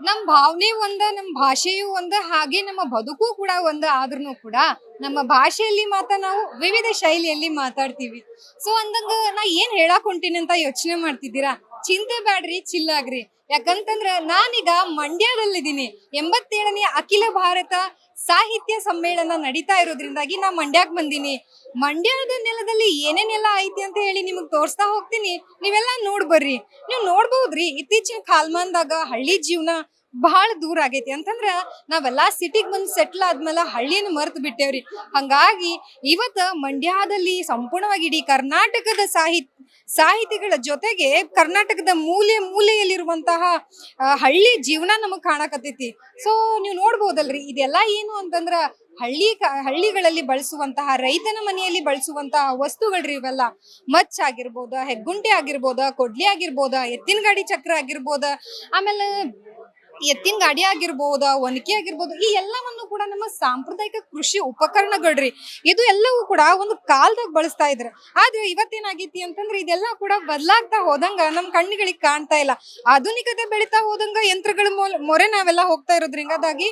ನಮ್ ಭಾವನೆ ಒಂದ, ನಮ್ ಭಾಷೆಯು ಒಂದ, ಹಾಗೆ ನಮ್ಮ ಬದುಕು ಕೂಡ ಒಂದ. ಆದ್ರೂ ಕೂಡ ನಮ್ಮ ಭಾಷೆಯಲ್ಲಿ ಮಾತ್ರ ನಾವು ವಿವಿಧ ಶೈಲಿಯಲ್ಲಿ ಮಾತಾಡ್ತೀವಿ. ಸೊ ಅಂದಂಗ ನಾ ಏನ್ ಹೇಳಾಕ್ ಹೊಂಟೀನಿ ಅಂತ ಯೋಚನೆ ಮಾಡ್ತಿದ್ದೀರಾ? ಚಿಂತೆ ಬ್ಯಾಡ್ರಿ, ಚಿಲ್ಲಾಗ್ರಿ. ಯಾಕಂತಂದ್ರ ನಾನೀಗ ಮಂಡ್ಯದಲ್ಲಿದ್ದೀನಿ. 87ನೇ ಅಖಿಲ ಭಾರತ ಸಾಹಿತ್ಯ ಸಮ್ಮೇಳನ ನಡೀತಾ ಇರೋದ್ರಿಂದಾಗಿ ನಾ ಮಂಡ್ಯಕ್ ಬಂದೀನಿ. ಮಂಡ್ಯದ ನೆಲದಲ್ಲಿ ಏನೇನೆಲ್ಲ ಐತಿ ಅಂತ ಹೇಳಿ ನಿಮಗ್ ತೋರಿಸ್ತಾ ಹೋಗ್ತೀನಿ. ನೀವೆಲ್ಲ ನೋಡ್ ಬರ್ರಿ. ನೀವ್ ನೋಡ್ಬಹುದ್ರಿ, ಇತ್ತೀಚಿನ ಕಾಲಮಾನದಾಗ ಹಳ್ಳಿ ಜೀವನ ಬಹಳ ದೂರ ಆಗೈತಿ. ಅಂತಂದ್ರ ನಾವೆಲ್ಲಾ ಸಿಟಿಗ್ ಬಂದ್ ಸೆಟ್ಲ್ ಆದ್ಮೇಲೆ ಹಳ್ಳಿನ ಮರ್ತ್ ಬಿಟ್ಟೇವ್ರಿ. ಹಂಗಾಗಿ ಇವತ್ತ ಮಂಡ್ಯದಲ್ಲಿ ಸಂಪೂರ್ಣವಾಗಿ ಇಡೀ ಕರ್ನಾಟಕದ ಸಾಹಿತಿಗಳ ಜೊತೆಗೆ ಕರ್ನಾಟಕದ ಮೂಲೆ ಮೂಲೆಯಲ್ಲಿರುವಂತಹ ಹಳ್ಳಿ ಜೀವನ ನಮಗ್ ಕಾಣಕತ್ತೈತಿ. ಸೊ ನೀವು ನೋಡ್ಬೋದಲ್ರಿ, ಇದೆಲ್ಲ ಏನು ಅಂತಂದ್ರ ಹಳ್ಳಿಗಳಲ್ಲಿ ಬಳಸುವಂತಹ, ರೈತನ ಮನೆಯಲ್ಲಿ ಬಳಸುವಂತಹ ವಸ್ತುಗಳ್ರಿ ಇವೆಲ್ಲ. ಮಚ್ ಆಗಿರ್ಬೋದ, ಹೆಗ್ಗುಂಟೆ ಆಗಿರ್ಬೋದ, ಕೊಡ್ಲಿ ಆಗಿರ್ಬೋದ, ಎತ್ತಿನ ಗಾಡಿ ಚಕ್ರ ಆಗಿರ್ಬೋದ, ಆಮೇಲೆ ಎತ್ತಿನ ಗಾಡಿ ಆಗಿರ್ಬೋದ, ಒನಕೆ ಆಗಿರ್ಬೋದು, ಈ ಎಲ್ಲವನ್ನು ಕೂಡ ನಮ್ಮ ಸಾಂಪ್ರದಾಯಿಕ ಕೃಷಿ ಉಪಕರಣಗಳ್ರಿ. ಇದು ಎಲ್ಲವೂ ಕೂಡ ಒಂದು ಕಾಲದಾಗ ಬಳಸ್ತಾ ಇದ್ರ. ಆದ್ರೆ ಇವತ್ತೇನಾಗೈತಿ ಅಂತಂದ್ರೆ ಇದೆಲ್ಲ ಕೂಡ ಬದಲಾಗ್ತಾ ಹೋದಂಗ ನಮ್ ಕಣ್ಣುಗಳಿಗೆ ಕಾಣ್ತಾ ಇಲ್ಲ. ಆಧುನಿಕತೆ ಬೆಳಿತಾ ಹೋದಂಗ ಯಂತ್ರಗಳ ಮೊರೆ ನಾವೆಲ್ಲ ಹೋಗ್ತಾ ಇರೋದ್ರಿಂದಾಗಿ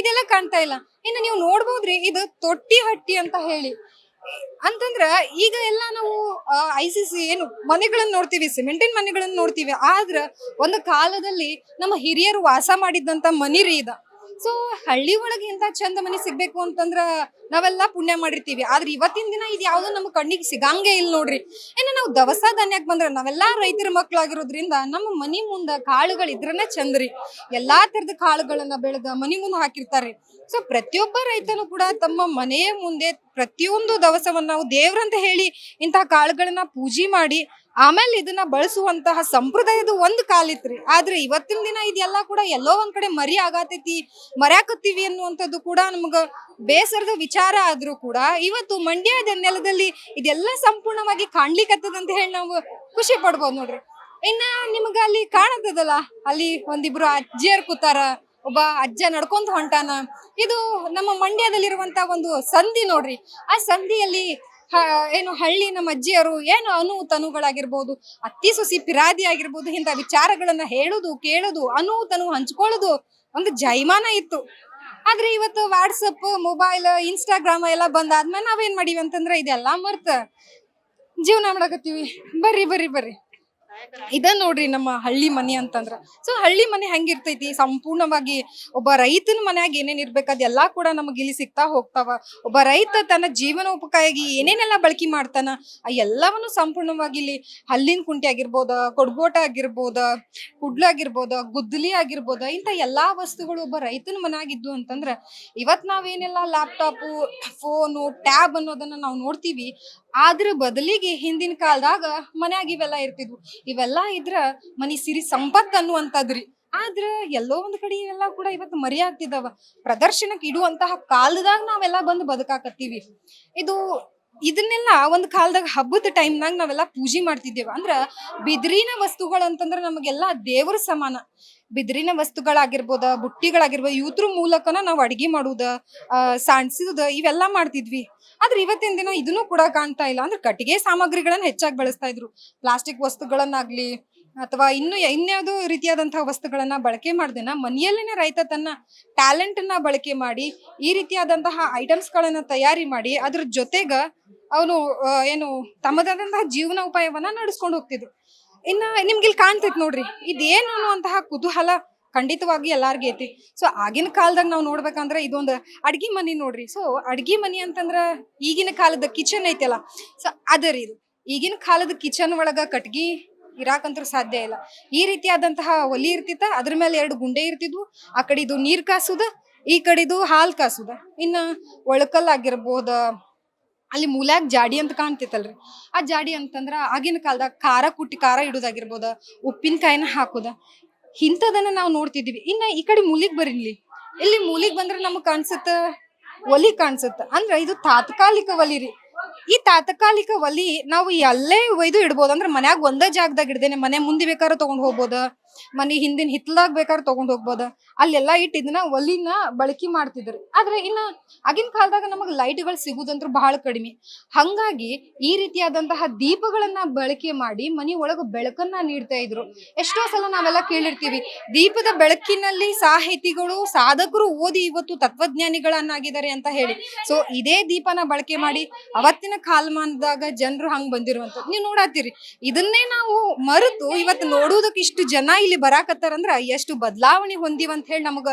ಇದೆಲ್ಲ ಕಾಣ್ತಾ ಇಲ್ಲ. ಇನ್ನು ನೀವು ನೋಡ್ಬೋದ್ರಿ, ಇದು ತೊಟ್ಟಿ ಹಟ್ಟಿ ಅಂತ ಹೇಳಿ. ಅಂತಂದ್ರ ಈಗ ಎಲ್ಲ ನಾವು ICC ಏನು ಮನೆಗಳನ್ನ ನೋಡ್ತೀವಿ, ಸಿಮೆಂಟಿನ ಮನೆಗಳನ್ನ ನೋಡ್ತೀವಿ. ಆದ್ರ ಒಂದು ಕಾಲದಲ್ಲಿ ನಮ್ಮ ಹಿರಿಯರು ವಾಸ ಮಾಡಿದ್ದಂತ ಮನಿರಿ ಇದ. ಸೊ ಹಳ್ಳಿ ಒಳಗೆ ಇಂತ ಚಂದ ಮನಿ ಸಿಗ್ಬೇಕು ಅಂತಂದ್ರ ನಾವೆಲ್ಲ ಪುಣ್ಯ ಮಾಡಿರ್ತೀವಿ. ಆದ್ರೆ ಇವತ್ತಿನ ದಿನ ಇದು ಯಾವ್ದು ನಮ್ಮ ಕಣ್ಣಿಗೆ ಸಿಗಂಗೆ ಇಲ್ಲ ನೋಡ್ರಿ. ಇನ್ನು ನಾವು ದವಸ ಧಾನ್ಯಕ್ ಬಂದ್ರ ನಾವೆಲ್ಲಾ ರೈತರ ಮಕ್ಳಾಗಿರೋದ್ರಿಂದ ನಮ್ಮ ಮನಿ ಮುಂದ ಕಾಳುಗಳು ಇದ್ರನೇ ಚಂದ್ರಿ. ಎಲ್ಲಾ ತರದ ಕಾಳುಗಳನ್ನ ಬೆಳೆದ ಮನಿ ಮುಂದೆ ಹಾಕಿರ್ತಾರ್ರಿ. ಸೊ ಪ್ರತಿಯೊಬ್ಬ ರೈತನು ಕೂಡ ತಮ್ಮ ಮನೆಯ ಮುಂದೆ ಪ್ರತಿಯೊಂದು ದವಸವನ್ನ ನಾವು ದೇವ್ರಂತ ಹೇಳಿ ಇಂತಹ ಕಾಳುಗಳನ್ನ ಪೂಜೆ ಮಾಡಿ ಆಮೇಲೆ ಇದನ್ನ ಬಳಸುವಂತಹ ಸಂಪ್ರದಾಯದ ಒಂದು ಕಾಲಿತ್ರಿ. ಆದ್ರೆ ಇವತ್ತಿನ ದಿನ ಇದೆಲ್ಲ ಕೂಡ ಎಲ್ಲೋ ಒಂದ್ ಕಡೆ ಮರ್ಯಾಕತ್ತೀವಿ ಅನ್ನುವಂಥದ್ದು ಕೂಡ ನಮ್ಗ ಬೇಸರದ ವಿಚಾರ. ಆದ್ರೂ ಕೂಡ ಇವತ್ತು ಮಂಡ್ಯದ ನೆಲದಲ್ಲಿ ಇದೆಲ್ಲ ಸಂಪೂರ್ಣವಾಗಿ ಕಾಣ್ಲಿಕ್ಕತ್ತದ ಅಂತ ಹೇಳಿ ನಾವು ಖುಷಿ ಪಡ್ಬೋದು ನೋಡ್ರಿ. ಇನ್ನ ನಿಮ್ಗ ಅಲ್ಲಿ ಕಾಣತದಲ್ಲ, ಅಲ್ಲಿ ಒಂದಿಬ್ರು ಅಜ್ಜಿಯರ್ ಕೂತಾರ, ಒಬ್ಬ ಅಜ್ಜ ನಡ್ಕೊಂತ ಹೊಂಟಾನ. ಇದು ನಮ್ಮ ಮಂಡ್ಯದಲ್ಲಿರುವಂತ ಒಂದು ಸಂಧಿ ನೋಡ್ರಿ. ಆ ಸಂಧಿಯಲ್ಲಿ ಏನು ಹಳ್ಳಿ ನಮ್ಮ ಅಜ್ಜಿಯರು ಏನು ತನುಗಳಾಗಿರ್ಬೋದು, ಅತ್ತಿ ಸೊಸಿ ಪಿರಾದಿ ಆಗಿರ್ಬೋದು, ಇಂಥ ವಿಚಾರಗಳನ್ನ ಹೇಳುದು, ಕೇಳುದು, ತನು ಹಂಚ್ಕೊಳ್ಳೋದು ಒಂದು ಜೈಮಾನ ಇತ್ತು. ಆದ್ರೆ ಇವತ್ತು ವಾಟ್ಸಪ್, ಮೊಬೈಲ್, ಇನ್ಸ್ಟಾಗ್ರಾಮ್ ಎಲ್ಲ ಬಂದಾದ್ಮೇಲೆ ನಾವೇನ್ ಮಾಡೀವಿ ಅಂತಂದ್ರೆ ಇದೆಲ್ಲಾ ಮರ್ತ ಜೀವನ ಮಾಡಕತ್ತೀವಿ. ಬರ್ರಿ ಬರ್ರಿ ಬರ್ರಿ, ಇದ ನೋಡ್ರಿ ನಮ್ಮ ಹಳ್ಳಿ ಮನಿ ಅಂತಂದ್ರ. ಸೊ ಹಳ್ಳಿ ಮನೆ ಹೆಂಗಿರ್ತೈತಿ, ಸಂಪೂರ್ಣವಾಗಿ ಒಬ್ಬ ರೈತನ ಮನ್ಯಾಗ ಏನೇನ್ ಇರ್ಬೇಕು ಅದೆಲ್ಲಾ ಕೂಡ ನಮಗ್ ಇಲ್ಲಿ ಸಿಗ್ತಾ ಹೋಗ್ತಾವ. ಒಬ್ಬ ರೈತ ತನ್ನ ಜೀವನೋಪಕಾಯಾಗಿ ಏನೇನೆಲ್ಲ ಬಳಕೆ ಮಾಡ್ತಾನ ಆ ಎಲ್ಲವನ್ನು ಸಂಪೂರ್ಣವಾಗಿ ಇಲ್ಲಿ ಹಲ್ಲಿನ ಕುಂಟೆ ಆಗಿರ್ಬೋದ, ಕೊಡ್ಗೋಟ ಆಗಿರ್ಬೋದ, ಕುಡ್ಲು ಆಗಿರ್ಬೋದ, ಗುದ್ದಲಿ ಆಗಿರ್ಬೋದ, ಇಂಥ ಎಲ್ಲಾ ವಸ್ತುಗಳು ಒಬ್ಬ ರೈತನ ಮನ್ಯಾಗಿದ್ದು ಅಂತಂದ್ರ ಇವತ್ ನಾವೇನೆಲ್ಲ ಲ್ಯಾಪ್ಟಾಪು, ಫೋನು, ಟ್ಯಾಬ್ ಅನ್ನೋದನ್ನ ನಾವು ನೋಡ್ತೀವಿ. ಆದ್ರ ಬದಲಿಗೆ ಹಿಂದಿನ ಕಾಲದಾಗ ಮನ್ಯಾಗ ಇವೆಲ್ಲ ಇರ್ತಿದ್ವು. ಇವೆಲ್ಲ ಇದ್ರ ಮನಿ ಸಿರಿ ಸಂಪತ್ ಅನ್ನುವಂಥದ್ರಿ. ಆದ್ರ ಎಲ್ಲೋ ಒಂದ್ ಕಡೆ ಇವೆಲ್ಲ ಕೂಡ ಇವತ್ತು ಮರಿ ಆಗ್ತಿದಾವ. ಪ್ರದರ್ಶನಕ್ಕೆ ಇಡುವಂತಹ ಕಾಲದಾಗ ನಾವೆಲ್ಲ ಬಂದು ಬದುಕಾಕತ್ತೀವಿ. ಇದನ್ನೆಲ್ಲ ಒಂದ್ ಕಾಲದಾಗ ಹಬ್ಬದ ಟೈಮ್ನಾಗ ನಾವೆಲ್ಲ ಪೂಜೆ ಮಾಡ್ತಿದ್ದೇವ. ಅಂದ್ರ ಬಿದಿರಿನ ವಸ್ತುಗಳು ಅಂತಂದ್ರ ನಮಗೆಲ್ಲ ದೇವ್ರ ಸಮಾನ. ಬಿದಿರಿನ ವಸ್ತುಗಳಾಗಿರ್ಬೋದ, ಬುಟ್ಟಿಗಳಾಗಿರ್ಬೋದು, ಇವ್ರ ಮೂಲಕನ ನಾವು ಅಡಿಗೆ ಮಾಡುದ, ಸಾಣ್ಸಿದ, ಇವೆಲ್ಲ ಮಾಡ್ತಿದ್ವಿ. ಆದ್ರೆ ಇವತ್ತಿನ ದಿನ ಇದನ್ನು ಕೂಡ ಕಾಣ್ತಾ ಇಲ್ಲ. ಅಂದ್ರೆ ಕಟ್ಟಿಗೆ ಸಾಮಗ್ರಿಗಳನ್ನ ಹೆಚ್ಚಾಗಿ ಬಳಸ್ತಾ ಇದ್ರು. ಪ್ಲಾಸ್ಟಿಕ್ ವಸ್ತುಗಳನ್ನಾಗ್ಲಿ ಅಥವಾ ಇನ್ಯಾವುದೋ ರೀತಿಯಾದಂತಹ ವಸ್ತುಗಳನ್ನ ಬಳಕೆ ಮಾಡ್ದೇನ ಮನೆಯಲ್ಲೇನೆ ರೈತ ತನ್ನ ಟ್ಯಾಲೆಂಟ್ ಅನ್ನ ಬಳಕೆ ಮಾಡಿ ಈ ರೀತಿಯಾದಂತಹ ಐಟಮ್ಸ್ ಗಳನ್ನ ತಯಾರಿ ಮಾಡಿ ಅದ್ರ ಜೊತೆಗ ಅವನು ಏನು ತಮ್ಮದಾದಂತಹ ಜೀವನ ಉಪಾಯವನ್ನ ನಡೆಸ್ಕೊಂಡು ಹೋಗ್ತಿದ್ರು. ಇನ್ನ ನಿಮ್ಗೆ ಇಲ್ಲಿ ಕಾಣ್ತೈತಿ ನೋಡ್ರಿ, ಇದೇನು ಅನ್ನುವಂತಹ ಕುತೂಹಲ ಖಂಡಿತವಾಗಿ ಎಲ್ಲಾರ್ಗಿ ಐತಿ. ಸೊ ಆಗಿನ ಕಾಲದಾಗ ನಾವು ನೋಡ್ಬೇಕಂದ್ರೆ ಇದೊಂದು ಅಡ್ಗಿ ಮನಿ ನೋಡ್ರಿ. ಸೊ ಅಡ್ಗಿ ಮನಿ ಅಂತಂದ್ರ ಈಗಿನ ಕಾಲದ ಕಿಚನ್ ಐತಲ್ಲ, ಸೊ ಅದರಿ ಇದು. ಈಗಿನ ಕಾಲದ ಕಿಚನ್ ಒಳಗ ಕಟ್ಗಿ ಇರಾಕಂತೂ ಸಾಧ್ಯ ಇಲ್ಲ. ಈ ರೀತಿಯಾದಂತಹ ಒಲಿ ಇರ್ತಿತ್ತ, ಅದ್ರ ಮೇಲೆ 2 ಗುಂಡೆ ಇರ್ತಿದ್ವು. ಆ ಕಡೆದು ನೀರ್ ಕಾಸುದ, ಈ ಕಡೆದು ಹಾಲ್ ಕಾಸುದ. ಇನ್ನ ಒಳಕಲ್ ಆಗಿರ್ಬೋದ, ಅಲ್ಲಿ ಮೂಲ್ಯಾಗ ಜಾಡಿ ಅಂತ ಕಾಣ್ತಿತ್ತಲ್ರಿ, ಆ ಜಾಡಿ ಅಂತಂದ್ರ ಆಗಿನ ಕಾಲದಾಗ ಖಾರ ಇಡುದಾಗಿರ್ಬೋದ, ಉಪ್ಪಿನಕಾಯಿನ ಹಾಕುದ, ಇಂಥದನ್ನ ನಾವು ನೋಡ್ತಿದ್ವಿ. ಇನ್ನ ಈ ಕಡೆ ಮೂಲಿಗ್ ಬರೀಲಿ, ಇಲ್ಲಿ ಮೂಲಿಗ್ ಬಂದ್ರೆ ನಮಗ್ ಕಾಣಿಸುತ್ತ ಒಲಿ ಕಾಣಿಸುತ್ತ. ಅಂದ್ರ ಇದು ತಾತ್ಕಾಲಿಕ ಒಲಿ ರೀ. ಈ ತಾತ್ಕಾಲಿಕ ಒಲಿ ನಾವು ಎಲ್ಲೇ ಒಯ್ದು ಇಡ್ಬೋದು. ಅಂದ್ರೆ ಮನ್ಯಾಗ ಒಂದೇ ಜಾಗದಾಗ ಇಡ್ದೇನೆ ಮನೆ ಮುಂದೆ ಬೇಕಾದ್ರೂ ತಗೊಂಡ್ ಹೋಗ್ಬೋದ, ಮನಿ ಹಿಂದಿನ ಹಿತ್ಲಾಗ ಬೇಕಾದ್ರೆ ತಗೊಂಡ್ ಹೋಗ್ಬೋದ, ಅಲ್ಲೆಲ್ಲ ಇಟ್ಟು ಇದನ್ನ ಒಲಿನ ಬಳಕೆ ಮಾಡ್ತಿದ್ರು. ಆದ್ರೆ ಇನ್ನ ಆಗಿನ ಕಾಲದಾಗ ನಮಗ್ ಲೈಟ್ಗಳು ಸಿಗುದಂತ್ರ ಬಹಳ ಕಡಿಮೆ. ಹಂಗಾಗಿ ಈ ರೀತಿಯಾದಂತಹ ದೀಪಗಳನ್ನ ಬಳಕೆ ಮಾಡಿ ಮನಿ ಒಳಗ ಬೆಳಕನ್ನ ನೀಡ್ತಾ ಇದ್ರು. ಎಷ್ಟೋ ಸಲ ನಾವೆಲ್ಲ ಕೇಳಿರ್ತೀವಿ, ದೀಪದ ಬೆಳಕಿನಲ್ಲಿ ಸಾಹಿತಿಗಳು ಸಾಧಕರು ಓದಿ ಇವತ್ತು ತತ್ವಜ್ಞಾನಿಗಳನ್ನಾಗಿದ್ದಾರೆ ಅಂತ ಹೇಳಿ. ಸೊ ಇದೇ ದೀಪನ ಬಳಕೆ ಮಾಡಿ ಅವತ್ತಿನ ಕಾಲಮಾನದಾಗ ಜನರು ಹಂಗ್ ಬಂದಿರುವಂತದ್ದು ನೀವು ನೋಡತ್ತೀರಿ. ಇದನ್ನೇ ನಾವು ಮರೆತು ಇವತ್ತು ನೋಡುವುದಕ್ಕೆ ಇಷ್ಟು ಜನ ಇಲ್ಲಿ ಬರಾಕತ್ತಾರಂದ್ರ ಎಷ್ಟು ಬದಲಾವಣೆ ಹೊಂದಿವಂತ ಹೇಳಿ ನಮಗ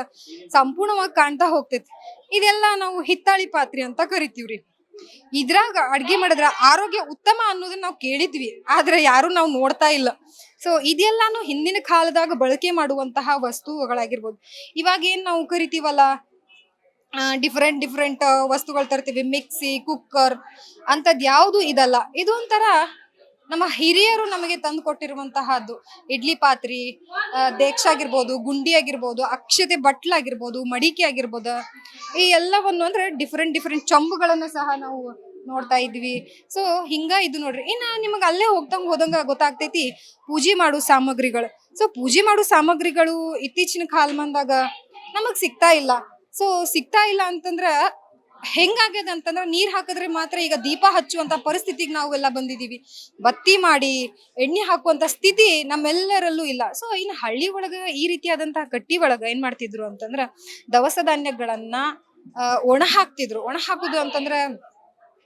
ಸಂಪೂರ್ಣವಾಗಿ ಕಾಣ್ತಾ ಹೋಗ್ತೈತಿ. ಇದೆಲ್ಲ ನಾವು ಹಿತ್ತಾಳಿ ಪಾತ್ರೆ ಅಂತ ಕರಿತೀವ್ರಿ. ಇದ್ರಾಗ ಅಡ್ಗೆ ಮಾಡಿದ್ರ ಆರೋಗ್ಯ ಉತ್ತಮ ಅನ್ನೋದನ್ನ ನಾವು ಕೇಳಿದ್ವಿ, ಆದ್ರೆ ಯಾರು ನಾವು ನೋಡ್ತಾ ಇಲ್ಲ. ಸೊ ಇದೆಲ್ಲಾನು ಹಿಂದಿನ ಕಾಲದಾಗ ಬಳಕೆ ಮಾಡುವಂತಹ ವಸ್ತುಗಳಾಗಿರ್ಬೋದು. ಇವಾಗ ಏನ್ ನಾವು ಕರಿತೀವಲ್ಲ, ಡಿಫ್ರೆಂಟ್ ವಸ್ತುಗಳು ತರ್ತೀವಿ, ಮಿಕ್ಸಿ, ಕುಕ್ಕರ್ ಅಂತದ್ ಯಾವುದು ಇದಲ್ಲ. ಇದು ಒಂಥರ ನಮ್ಮ ಹಿರಿಯರು ನಮಗೆ ತಂದು ಕೊಟ್ಟಿರುವಂತಹದ್ದು. ಇಡ್ಲಿ ಪಾತ್ರಿ, ದೇಕ್ಷ ಆಗಿರ್ಬೋದು, ಗುಂಡಿ ಆಗಿರ್ಬೋದು, ಅಕ್ಷತೆ ಬಟ್ಲಾಗಿರ್ಬೋದು, ಮಡಿಕೆ ಆಗಿರ್ಬೋದು, ಈ ಎಲ್ಲವನ್ನು ಅಂದ್ರೆ ಡಿಫ್ರೆಂಟ್ ಚಂಬುಗಳನ್ನ ಸಹ ನಾವು ನೋಡ್ತಾ ಇದ್ವಿ. ಸೊ ಹಿಂಗ ಇದು ನೋಡ್ರಿ. ಇನ್ನ ನಿಮಗ ಅಲ್ಲೇ ಹೋದಂಗ ಗೊತ್ತಾಗ್ತೈತಿ ಪೂಜೆ ಮಾಡೋ ಸಾಮಗ್ರಿಗಳು. ಸೊ ಪೂಜೆ ಮಾಡೋ ಸಾಮಗ್ರಿಗಳು ಇತ್ತೀಚಿನ ಕಾಲಮಾನದಾಗ ನಮಗ್ ಸಿಗ್ತಾ ಇಲ್ಲ. ಸೊ ಸಿಗ್ತಾ ಇಲ್ಲ ಅಂತಂದ್ರ ಹೆಂಗಾಗ್ಯದ ಅಂತಂದ್ರ ನೀರ್ ಹಾಕಿದ್ರೆ ಮಾತ್ರ ಈಗ ದೀಪ ಹಚ್ಚುವಂತ ಪರಿಸ್ಥಿತಿಗೆ ನಾವೆಲ್ಲ ಬಂದಿದೀವಿ. ಬತ್ತಿ ಮಾಡಿ ಎಣ್ಣೆ ಹಾಕುವಂತ ಸ್ಥಿತಿ ನಮ್ಮೆಲ್ಲರಲ್ಲೂ ಇಲ್ಲ. ಸೊ ಇನ್ನು ಹಳ್ಳಿ ಒಳಗ ಈ ರೀತಿಯಾದಂತಹ ಕಟ್ಟಿ ಒಳಗ ಏನ್ ಮಾಡ್ತಿದ್ರು ಅಂತಂದ್ರ ದವಸ ಧಾನ್ಯಗಳನ್ನ ಒಣ ಹಾಕ್ತಿದ್ರು. ಒಣ ಹಾಕುದು ಅಂತಂದ್ರ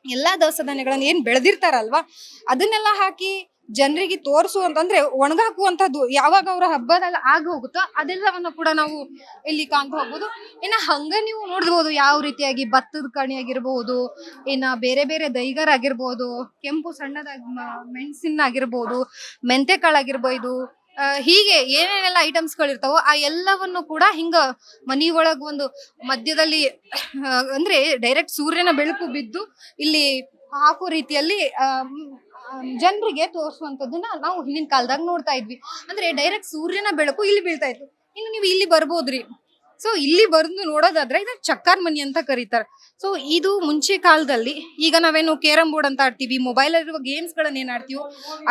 ಎಲ್ಲಾ ದವಸ ಧಾನ್ಯಗಳನ್ನ ಏನ್ ಬೆಳೆದಿರ್ತಾರಲ್ವಾ ಅದನ್ನೆಲ್ಲ ಹಾಕಿ ಜನರಿಗೆ ತೋರ್ಸು ಅಂತಂದ್ರೆ ಒಣಗಾಕುವಂತದ್ದು. ಯಾವಾಗ ಅವ್ರ ಹಬ್ಬದಲ್ಲಿ ಆಗ ಹೋಗುತ್ತೋ ಅದೆಲ್ಲವನ್ನ ಕೂಡ ನಾವು ಇಲ್ಲಿ ಕಾಣ್ತಾ ಹೋಗ್ಬೋದು. ಇನ್ನ ಹಂಗ ನೀವು ನೋಡ್ಬೋದು ಯಾವ ರೀತಿಯಾಗಿ ಭತ್ತದ ಕಣಿ ಆಗಿರ್ಬಹುದು, ಇನ್ನ ಬೇರೆ ದೈಗರ್ ಆಗಿರ್ಬೋದು, ಕೆಂಪು ಸಣ್ಣದಾಗಿ ಮೆಣಸಿನ ಆಗಿರ್ಬೋದು, ಮೆಂತೆ ಕಾಳಾಗಿರ್ಬೋದು, ಹೀಗೆ ಏನೇನೆಲ್ಲ ಐಟಮ್ಸ್ ಗಳಿರ್ತಾವೋ ಆ ಎಲ್ಲವನ್ನು ಕೂಡ ಹಿಂಗ ಮನಿ ಒಳಗ್ ಒಂದು ಮಧ್ಯದಲ್ಲಿ ಅಂದ್ರೆ ಡೈರೆಕ್ಟ್ ಸೂರ್ಯನ ಬೆಳಕು ಬಿದ್ದು ಇಲ್ಲಿ ಹಾಕೋ ರೀತಿಯಲ್ಲಿ ಜನರಿಗೆ ತೋರಿಸುವಂತದನ್ನ ನಾವು ಹಿಂದಿನ ಕಾಲದಾಗ ನೋಡ್ತಾ ಇದ್ವಿ. ಅಂದ್ರೆ ಡೈರೆಕ್ಟ್ ಸೂರ್ಯನ ಬೆಳಕು ಇಲ್ಲಿ ಬೀಳ್ತಾ ಇತ್ತು. ಇನ್ನು ನೀವು ಇಲ್ಲಿ ಬರ್ಬೋದ್ರಿ. ಸೊ ಇಲ್ಲಿ ಬಂದು ನೋಡೋದಾದ್ರೆ ಇದ ಚಕ್ಕಾರ್ ಮನಿ ಅಂತ ಕರೀತಾರೆ. ಸೊ ಇದು ಮುಂಚೆ ಕಾಲದಲ್ಲಿ, ಈಗ ನಾವೇನು ಕೇರಂ ಬೋರ್ಡ್ ಅಂತ ಆಡ್ತೀವಿ, ಮೊಬೈಲ್ ಇರುವ ಗೇಮ್ಸ್ ಗಳನ್ನ ಏನ್ ಆಡ್ತೀವೋ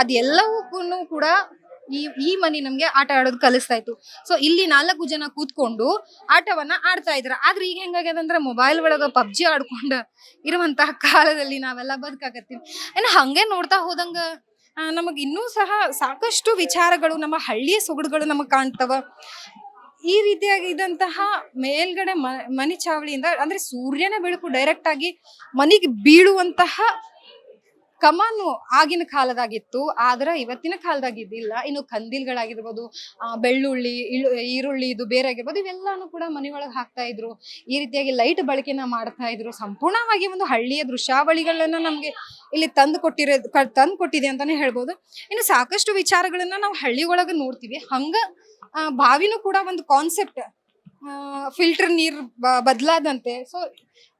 ಅದೆಲ್ಲವೂ ಕೂಡ ಈ ಮನಿ ನಮ್ಗೆ ಆಟ ಆಡೋದು ಕಲಿಸ್ತಾ ಇತ್ತು. ಸೊ ಇಲ್ಲಿ 4 ಜನ ಕೂತ್ಕೊಂಡು ಆಟವನ್ನ ಆಡ್ತಾ ಇದ್ರ. ಆದ್ರೆ ಈಗ ಹೆಂಗಾಗ್ಯದಂದ್ರೆ ಮೊಬೈಲ್ ಒಳಗ ಪಬ್ಜಿ ಆಡ್ಕೊಂಡ ಇರುವಂತಹ ಕಾಲದಲ್ಲಿ ನಾವೆಲ್ಲ ಬದುಕಾಕತ್ತೀವಿ. ಇನ್ನು ಹಂಗೆ ನೋಡ್ತಾ ಹೋದಂಗ ನಮಗ್ ಇನ್ನೂ ಸಹ ಸಾಕಷ್ಟು ವಿಚಾರಗಳು, ನಮ್ಮ ಹಳ್ಳಿಯ ಸೊಗಡುಗಳು ನಮಗ್ ಕಾಣ್ತವ. ಈ ರೀತಿಯಾಗಿ ಇದಂತಹ ಮೇಲ್ಗಡೆ ಮನಿ ಚಾವಳಿಯಿಂದ ಅಂದ್ರೆ ಸೂರ್ಯನ ಬೆಳಕು ಡೈರೆಕ್ಟ್ ಆಗಿ ಮನಿಗೆ ಬೀಳುವಂತಹ ಕಮಾನು ಆಗಿನ ಕಾಲದಾಗಿತ್ತು, ಆದ್ರೆ ಇವತ್ತಿನ ಕಾಲದಾಗ ಇದ್ದಿಲ್ಲ. ಇನ್ನು ಕಂದೀಲ್ಗಳಾಗಿರ್ಬೋದು, ಬೆಳ್ಳುಳ್ಳಿ, ಈರುಳ್ಳಿ ಇದು ಬೇರೆ ಆಗಿರ್ಬೋದು, ಇವೆಲ್ಲಾನು ಕೂಡ ಮನೆಯೊಳಗೆ ಹಾಕ್ತಾ ಇದ್ರು. ಈ ರೀತಿಯಾಗಿ ಲೈಟ್ ಬಳಕೆನ ಮಾಡ್ತಾ ಇದ್ರು. ಸಂಪೂರ್ಣವಾಗಿ ಒಂದು ಹಳ್ಳಿಯ ದೃಶ್ಯಾವಳಿಗಳನ್ನ ನಮ್ಗೆ ಇಲ್ಲಿ ತಂದು ಕೊಟ್ಟಿದೆ ಅಂತಾನೆ ಹೇಳ್ಬೋದು. ಇನ್ನು ಸಾಕಷ್ಟು ವಿಚಾರಗಳನ್ನ ನಾವು ಹಳ್ಳಿ ಒಳಗ ನೋಡ್ತೀವಿ. ಹಂಗ ಬಾವಿನೂ ಕೂಡ ಒಂದು ಕಾನ್ಸೆಪ್ಟ್, ಫಿಲ್ಟರ್ ನೀರ್ ಬದಲಾದಂತೆ. ಸೊ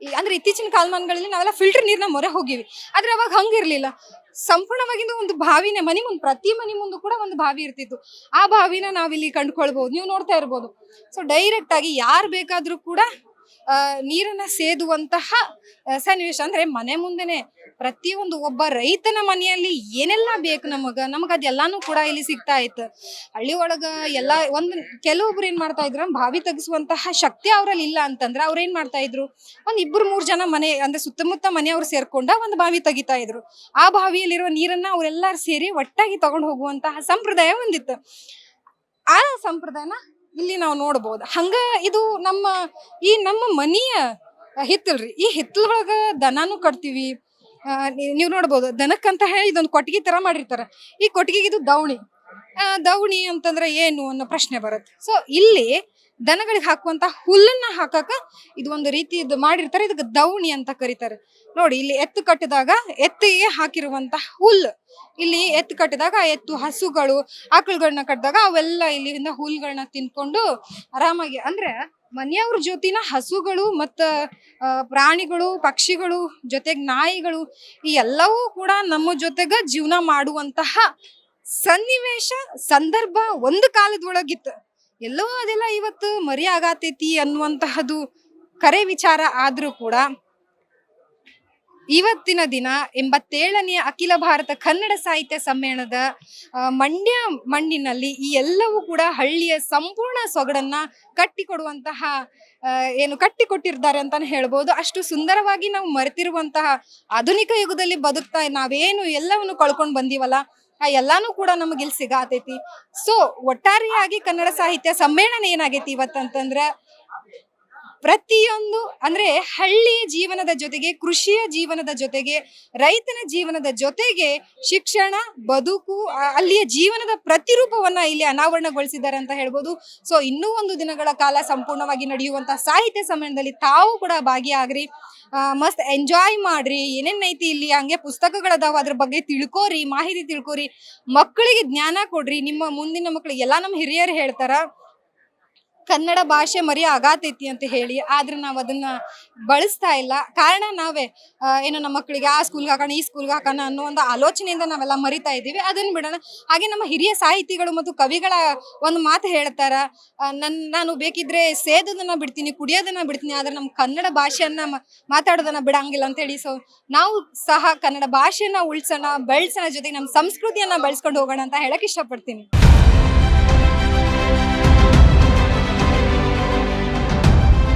ಅಂದ್ರೆ ಇತ್ತೀಚಿನ ಕಾಲಮಾನಗಳಲ್ಲಿ ನಾವೆಲ್ಲ ಫಿಲ್ಟರ್ ನೀರ್ನ ಮೊರೆ ಹೋಗಿವಿ, ಆದ್ರೆ ಅವಾಗ ಹಂಗಿರ್ಲಿಲ್ಲ. ಸಂಪೂರ್ಣವಾಗಿಂದ ಒಂದು ಬಾವಿನೇ ಮನಿ ಮುಂದೆ, ಪ್ರತಿ ಮನಿ ಮುಂದೆ ಕೂಡ ಒಂದು ಬಾವಿ ಇರ್ತಿತ್ತು. ಆ ಬಾವಿನ ನಾವಿಲ್ಲಿ ಕಂಡುಕೊಳ್ಬಹುದು, ನೀವು ನೋಡ್ತಾ ಇರ್ಬೋದು. ಸೊ ಡೈರೆಕ್ಟ್ ಆಗಿ ಯಾರು ಬೇಕಾದ್ರೂ ಕೂಡ ನೀರನ್ನ ಸೇದುವಂತಹ ಸನ್ನಿವೇಶ. ಅಂದ್ರೆ ಮನೆ ಮುಂದೆನೆ ಪ್ರತಿಯೊಂದು ಒಬ್ಬ ರೈತನ ಮನೆಯಲ್ಲಿ ಏನೆಲ್ಲ ಬೇಕು ನಮಗ ಅದೆಲ್ಲಾನು ಕೂಡ ಇಲ್ಲಿ ಸಿಗ್ತಾ ಇತ್ತು. ಹಳ್ಳಿ ಒಳಗ ಎಲ್ಲಾ ಕೆಲವೊಬ್ರು ಏನ್ ಮಾಡ್ತಾ ಇದ್ರು, ಬಾವಿ ತೆಗಿಸುವಂತಹ ಶಕ್ತಿ ಅವ್ರಲ್ಲಿ ಇಲ್ಲ ಅಂತಂದ್ರೆ ಅವ್ರ ಏನ್ ಮಾಡ್ತಾ ಇದ್ರು, 2-3 ಜನ ಮನೆ ಅಂದ್ರೆ ಸುತ್ತಮುತ್ತ ಮನೆಯವ್ರು ಸೇರ್ಕೊಂಡ ಒಂದು ಬಾವಿ ತೆಗಿತಾ ಇದ್ರು. ಆ ಬಾವಿಯಲ್ಲಿರುವ ನೀರನ್ನ ಅವರೆಲ್ಲರೂ ಸೇರಿ ಒಟ್ಟಾಗಿ ತಗೊಂಡು ಹೋಗುವಂತಹ ಸಂಪ್ರದಾಯ ಒಂದಿತ್ತು. ಆ ಸಂಪ್ರದಾಯನ ಇಲ್ಲಿ ನಾವು ನೋಡ್ಬೋದು. ಹಂಗ ಇದು ನಮ್ಮ ಮನಿಯ ಹಿತ್ತಲ್ರಿ. ಈ ಹಿತ್ತಲ ಒಳಗ ದನಾನು ಕಟ್ತೀವಿ. ನೀವು ನೋಡ್ಬೋದು, ದನಕ್ಕಂತ ಹೇಳಿ ಇದೊಂದು ಕೊಟ್ಟಿಗೆ ತರ ಮಾಡಿರ್ತಾರ. ಈ ಕೊಟ್ಟಿಗೆಗೆ ಇದು ದವಣಿ ಅಂತಂದ್ರೆ ಏನು ಅನ್ನೋ ಪ್ರಶ್ನೆ ಬರುತ್ತೆ. ಸೊ ಇಲ್ಲಿ ದನಗಳಿಗೆ ಹಾಕುವಂತ ಹುಲ್ಲನ್ನ ಹಾಕಕ ಇದು ಒಂದು ರೀತಿ ಇದು ಮಾಡಿರ್ತಾರೆ. ಇದಕ್ಕೆ ದವಣಿ ಅಂತ ಕರೀತಾರೆ. ನೋಡಿ, ಇಲ್ಲಿ ಎತ್ತು ಕಟ್ಟಿದಾಗ ಎತ್ತಿಗೆ ಹಾಕಿರುವಂತ ಹುಲ್ಲು, ಇಲ್ಲಿ ಎತ್ತು ಕಟ್ಟಿದಾಗ ಎತ್ತು ಹಸುಗಳು ಆಕಳುಗಳನ್ನ ಕಟ್ಟಿದಾಗ ಅವೆಲ್ಲ ಇಲ್ಲಿಂದ ಹುಲ್ಗಳನ್ನ ತಿನ್ಕೊಂಡು ಆರಾಮಾಗಿ, ಅಂದ್ರೆ ಮನೆಯವ್ರ ಜೊತಿನ ಹಸುಗಳು ಮತ್ತ ಪ್ರಾಣಿಗಳು, ಪಕ್ಷಿಗಳು, ಜೊತೆಗೆ ನಾಯಿಗಳು, ಈ ಎಲ್ಲವೂ ಕೂಡ ನಮ್ಮ ಜೊತೆಗ ಜೀವನ ಮಾಡುವಂತಹ ಸನ್ನಿವೇಶ, ಸಂದರ್ಭ ಒಂದು ಕಾಲದೊಳಗಿತ್ತು. ಎಲ್ಲವೂ ಅದೆಲ್ಲ ಇವತ್ತು ಮರಿ ಆಗತೈತಿ ಅನ್ನುವಂತಹದ್ದು ಕರೆ ವಿಚಾರ ಆದ್ರೂ ಕೂಡ ಇವತ್ತಿನ ದಿನ 87ನೇ ಅಖಿಲ ಭಾರತ ಕನ್ನಡ ಸಾಹಿತ್ಯ ಸಮ್ಮೇಳನದ ಮಂಡ್ಯ ಮಣ್ಣಿನಲ್ಲಿ ಈ ಎಲ್ಲವೂ ಕೂಡ ಹಳ್ಳಿಯ ಸಂಪೂರ್ಣ ಸೊಗಡನ್ನ ಕಟ್ಟಿಕೊಡುವಂತಹ ಏನು ಕಟ್ಟಿಕೊಟ್ಟಿರ್ತಾರೆ ಅಂತಾನೆ ಹೇಳ್ಬೋದು. ಅಷ್ಟು ಸುಂದರವಾಗಿ ನಾವು ಮರೆತಿರುವಂತಹ ಆಧುನಿಕ ಯುಗದಲ್ಲಿ ಬದುಕ್ತಾ ನಾವೇನು ಎಲ್ಲವನ್ನು ಕಳ್ಕೊಂಡು ಬಂದೀವಲ್ಲ, ಆ ಎಲ್ಲಾನು ಕೂಡ ನಮಗೆ ಇಲ್ಲಿ ಸಿಗಾತೈತಿ. ಸೊ ಒಟ್ಟಾರೆಯಾಗಿ ಕನ್ನಡ ಸಾಹಿತ್ಯ ಸಮ್ಮೇಳನ ಏನಾಗೈತಿ ಇವತ್ತಂತಂದ್ರ ಪ್ರತಿಯೊಂದು ಅಂದ್ರೆ ಹಳ್ಳಿಯ ಜೀವನದ ಜೊತೆಗೆ, ಕೃಷಿಯ ಜೀವನದ ಜೊತೆಗೆ, ರೈತನ ಜೀವನದ ಜೊತೆಗೆ ಶಿಕ್ಷಣ, ಬದುಕು, ಅಲ್ಲಿಯ ಜೀವನದ ಪ್ರತಿರೂಪವನ್ನ ಇಲ್ಲಿ ಅನಾವರಣಗೊಳಿಸಿದ್ದಾರೆ ಅಂತ ಹೇಳ್ಬೋದು. ಸೊ ಇನ್ನೂ ಒಂದು ದಿನಗಳ ಕಾಲ ಸಂಪೂರ್ಣವಾಗಿ ನಡೆಯುವಂತಹ ಸಾಹಿತ್ಯ ಸಮ್ಮೇಳನದಲ್ಲಿ ತಾವು ಕೂಡ ಭಾಗಿಯಾಗ್ರಿ, ಮಸ್ತ್ ಎಂಜಾಯ್ ಮಾಡ್ರಿ. ಏನೇನ್ ಐತಿ ಇಲ್ಲಿ ಹಂಗೆ ಪುಸ್ತಕಗಳದಾವ, ಅದ್ರ ಬಗ್ಗೆ ತಿಳ್ಕೋರಿ, ಮಾಹಿತಿ ತಿಳ್ಕೋರಿ, ಮಕ್ಕಳಿಗೆ ಜ್ಞಾನ ಕೊಡ್ರಿ. ನಿಮ್ಮ ಮುಂದಿನ ಮಕ್ಕಳಿಗೆ ಎಲ್ಲಾ ನಮ್ಮ ಹಿರಿಯರು ಹೇಳ್ತಾರ ಕನ್ನಡ ಭಾಷೆ ಮರಿ ಆಗತೈತಿ ಅಂತ ಹೇಳಿ, ಆದ್ರೆ ನಾವು ಅದನ್ನ ಬಳಸ್ತಾ ಇಲ್ಲ. ಕಾರಣ ನಾವೇ ಏನು ನಮ್ಮ ಮಕ್ಕಳಿಗೆ ಆ ಸ್ಕೂಲ್ಗೆ ಹಾಕೋಣ, ಈ ಸ್ಕೂಲ್ಗೆ ಹಾಕೋಣ ಅನ್ನೋ ಒಂದು ಆಲೋಚನೆಯಿಂದ ನಾವೆಲ್ಲ ಮರಿತಾ ಇದ್ದೀವಿ. ಅದನ್ನ ಬಿಡೋಣ. ಹಾಗೆ ನಮ್ಮ ಹಿರಿಯ ಸಾಹಿತಿಗಳು ಮತ್ತು ಕವಿಗಳ ಒಂದು ಮಾತು ಹೇಳ್ತಾರ, ನಾನು ಬೇಕಿದ್ರೆ ಸೇದೋದನ್ನ ಬಿಡ್ತೀನಿ, ಕುಡಿಯೋದನ್ನ ಬಿಡ್ತೀನಿ, ಆದ್ರೆ ನಮ್ಮ ಕನ್ನಡ ಭಾಷೆಯನ್ನ ಮಾತಾಡೋದನ್ನ ಬಿಡಂಗಿಲ್ಲ ಅಂತ ಹೇಳಿ. ಸೊ ನಾವು ಸಹ ಕನ್ನಡ ಭಾಷೆಯನ್ನ ಉಳ್ಸೋಣ, ಬೆಳೆಸೋಣ, ಜೊತೆಗೆ ನಮ್ಮ ಸಂಸ್ಕೃತಿಯನ್ನ ಬೆಳೆಸ್ಕೊಂಡು ಹೋಗೋಣ ಅಂತ ಹೇಳಕ್ ಇಷ್ಟಪಡ್ತೀನಿ.